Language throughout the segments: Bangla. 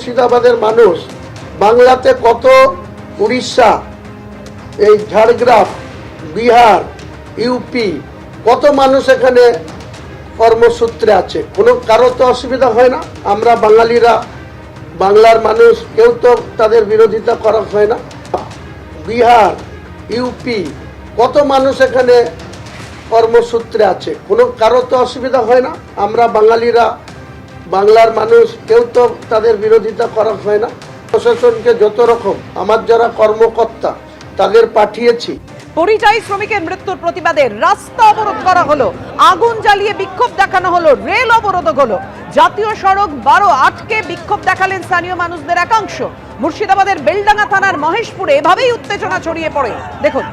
মুর্শিদাবাদের মানুষ বাংলাতে কত, উড়িষ্যা, এই ঝাড়গ্রাম, বিহার, ইউপি, কত মানুষ এখানে কর্মসূত্রে আছে, কোনো কারো তো অসুবিধা হয় না। আমরা বাঙালিরা, বাংলার মানুষ, কেউ তো তাদের বিরোধিতা করা হয় না। বিহার, ইউপি, কত মানুষ এখানে কর্মসূত্রে আছে, কোনো কারো তো অসুবিধা হয় না। আমরা বাঙালিরা, বাংলার মানুষ, কেউ তো তাদের বিরোধিতা করা হয় না। প্রশাসনকে যত রকম আমার যারা কর্মকর্তা তাদের পাঠিয়েছি। পরিযায়ী শ্রমিকের মৃত্যুর প্রতিবাদে রাস্তা অবরোধ করা হলো, আগুন জ্বালিয়ে বিক্ষোভ দেখানো হলো, রেল অবরোধ হলো, জাতীয় সড়ক 12 আটকে বিক্ষোভ দেখালেন স্থানীয় মানুষদের একাংশ। মুর্শিদাবাদের বেলডাঙ্গা থানার মহেশপুরে এভাবেই উত্তেজনা ছড়িয়ে পড়ে। দেখুন।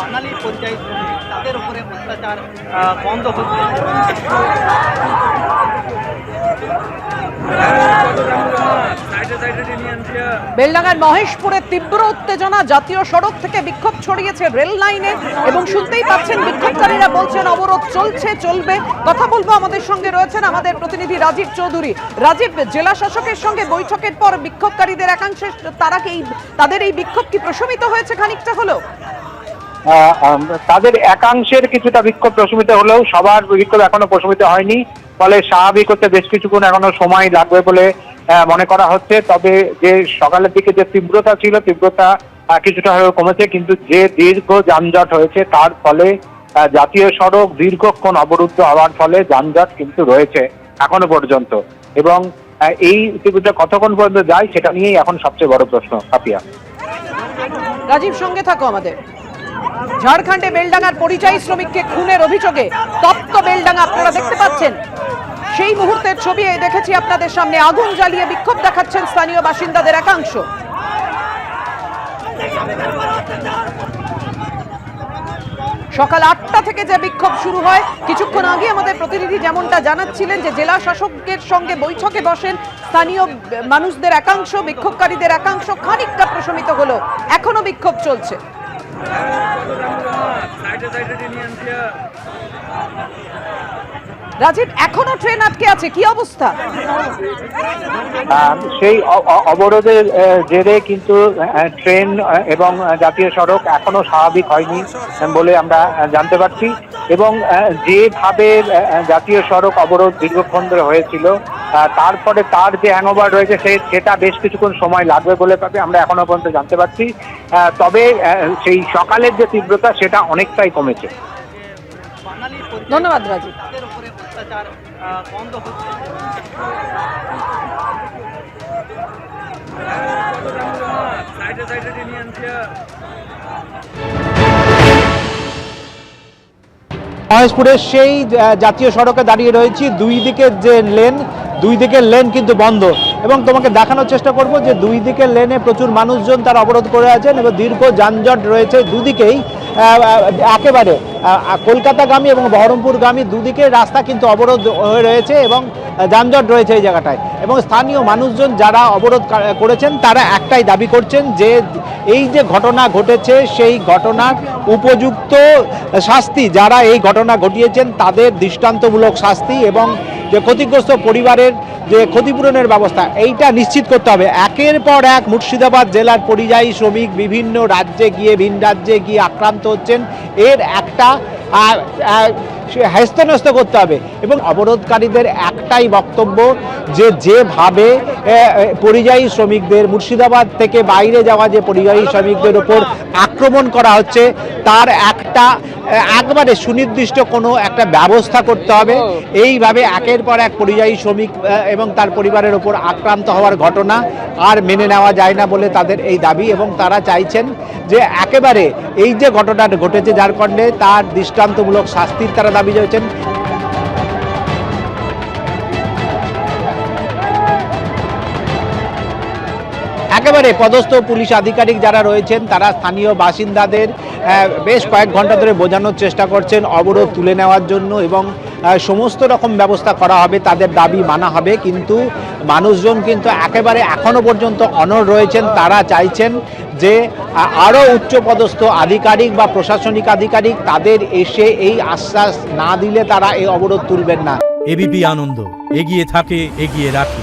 বাঙালি পরিযায়ী শ্রমিক তাদের উপরে অত্যাচার বন্ধ হচ্ছে। বেলডাঙ্গার মহেশপুরে তীব্র উত্তেজনা, জাতীয় সড়ক থেকে বিক্ষোভ ছড়িয়েছে রেল লাইনে এবং শুনতেই পাচ্ছেন বিক্ষোভকারীরা বলছেন অবরোধ চলছে, চলবে। কথা বলবো, আমাদের সঙ্গে রয়েছেন আমাদের প্রতিনিধি রাজীব চৌধুরী। রাজীব, জেলা শাসকের সঙ্গে বৈঠকের পর বিক্ষোভকারীদের একাংশে তাদের এই বিক্ষোভ কি প্রশমিত হয়েছে খানিকটা হলো? তাদের একাংশের কিছুটা বিক্ষোভ প্রশমিত হলেও সবার বিক্ষোভ এখনো প্রশমিত হয়নি, ফলে স্বাভাবিক হতে বেশ কিছুক্ষণ এখনো সময় লাগবে বলে মনে করা হচ্ছে। তবে যে সকালের দিকে যে তীব্রতা ছিল, তীব্রতা কিছুটা হলেও কমেছে, কিন্তু যে দীর্ঘ যানজট হয়েছে তার ফলে জাতীয় সড়ক দীর্ঘক্ষণ অবরুদ্ধ হওয়ার ফলে যানজট কিন্তু রয়েছে এখনো পর্যন্ত, এবং এই তীব্রতা কতক্ষণ পর্যন্ত যায় সেটা নিয়েই এখন সবচেয়ে বড় প্রশ্ন। সাফিয়া, রাজীব সঙ্গে থাকো আমাদের। ঝাড়খণ্ডে বেলডাঙ্গার পরিযায়ী শ্রমিককে খুনের অভিযোগে তপ্ত বেলডাঙ্গা আপনারা দেখতে পাচ্ছেন। সেই মুহূর্তের ছবি দেখেছি আপনাদের সামনে। আগুন জ্বালিয়ে বিক্ষোভ দেখাচ্ছেন স্থানীয় বাসিন্দাদের একাংশ। সকাল 8টা থেকে যে বিক্ষোভ শুরু হয়, কিছুক্ষণ আগে আমাদের প্রতিনিধি যেমনটা জানাচ্ছিলেন যে জেলা শাসকের সঙ্গে বৈঠকে বসেন স্থানীয় মানুষদের একাংশ, বিক্ষোভকারীদের একাংশ খানিকটা প্রশমিত হলো, এখনো বিক্ষোভ চলছে। রাজীব, এখনো ট্রেন আটকে আছে, কি অবস্থা? সেই অবরোধের জেরে কিন্তু ট্রেন এবং জাতীয় সড়ক এখনো স্বাভাবিক হয়নি বলে আমরা জানতে পারছি, এবং যেভাবে জাতীয় সড়ক অবরোধ দীর্ঘক্ষণ ধরে হয়েছিল, তারপরে তার যে হ্যাংওভার রয়েছে সেটা বেশ কিছুক্ষণ সময় লাগবে বলে আমরা এখনো পর্যন্ত জানতে পারছি। তবে সেই সকালের যে তীব্রতা সেটা অনেকটাই কমেছে। ধন্যবাদ রাজীব। বন্ধ হচ্ছে। মহেশপুরের সেই জাতীয় সড়কে দাঁড়িয়ে রয়েছি, দুই দিকের যে লেন, দুই দিকের লেন কিন্তু বন্ধ, এবং তোমাকে দেখানোর চেষ্টা করব যে দুই দিকের লেনে প্রচুর মানুষজন তারা অবরোধ করে আছেন এবং দীর্ঘ যানজট রয়েছে দুদিকেই। একেবারে কলকাতাগামী এবং বহরমপুরগামী দুদিকে রাস্তা কিন্তু অবরোধ হয়ে রয়েছে এবং যানজট রয়েছে এই জায়গাটায়। এবং স্থানীয় মানুষজন যারা অবরোধ করেছেন তারা একটাই দাবি করছেন যে এই যে ঘটনা ঘটেছে সেই ঘটনার উপযুক্ত শাস্তি, যারা এই ঘটনা ঘটিয়েছেন তাদের দৃষ্টান্তমূলক শাস্তি, এবং যে ক্ষতিগ্রস্ত পরিবারের যে ক্ষতিপূরণের ব্যবস্থা এইটা নিশ্চিত করতে হবে। একের পর এক মুর্শিদাবাদ জেলার পরিযায়ী শ্রমিক বিভিন্ন রাজ্যে গিয়ে, ভিন রাজ্যে গিয়ে আক্রান্ত হচ্ছেন। এর একটা সে হ্যস্ত করতে হবে। এবং অবরোধকারীদের একটাই বক্তব্য যে যেভাবে পরিযায়ী শ্রমিকদের, মুর্শিদাবাদ থেকে বাইরে যাওয়া যে পরিযায়ী শ্রমিকদের উপর আক্রমণ করা হচ্ছে তার একবারে সুনির্দিষ্ট কোনো একটা ব্যবস্থা করতে হবে। এইভাবে একের পর এক পরিযায়ী শ্রমিক এবং তার পরিবারের ওপর আক্রান্ত হওয়ার ঘটনা আর মেনে নেওয়া যায় না বলে তাদের এই দাবি, এবং তারা চাইছেন যে একেবারে এই যে ঘটনাটা ঘটেছে ঝাড়খণ্ডে তার দৃষ্টান্তমূলক শাস্তির তারা দাবি করেছেন। একেবারে পদস্থ পুলিশ আধিকারিক যারা রয়েছেন তারা স্থানীয় বাসিন্দাদের বেশ কয়েক ঘন্টা ধরে বোঝানোর চেষ্টা করছেন অবরোধ তুলে নেওয়ার জন্য, এবং সমস্ত রকম ব্যবস্থা করা হবে, তাদের দাবি মানা হবে। কিন্তু মানুষজন কিন্তু একেবারে এখনো পর্যন্ত অনড় রয়েছেন। তারা চাইছেন যে আরও উচ্চপদস্থ আধিকারিক বা প্রশাসনিক আধিকারিক তাদের এসে এই আশ্বাস না দিলে তারা এই অবরোধ তুলবেন না। এবিপি আনন্দ, এগিয়ে থাকে, এগিয়ে রাখে।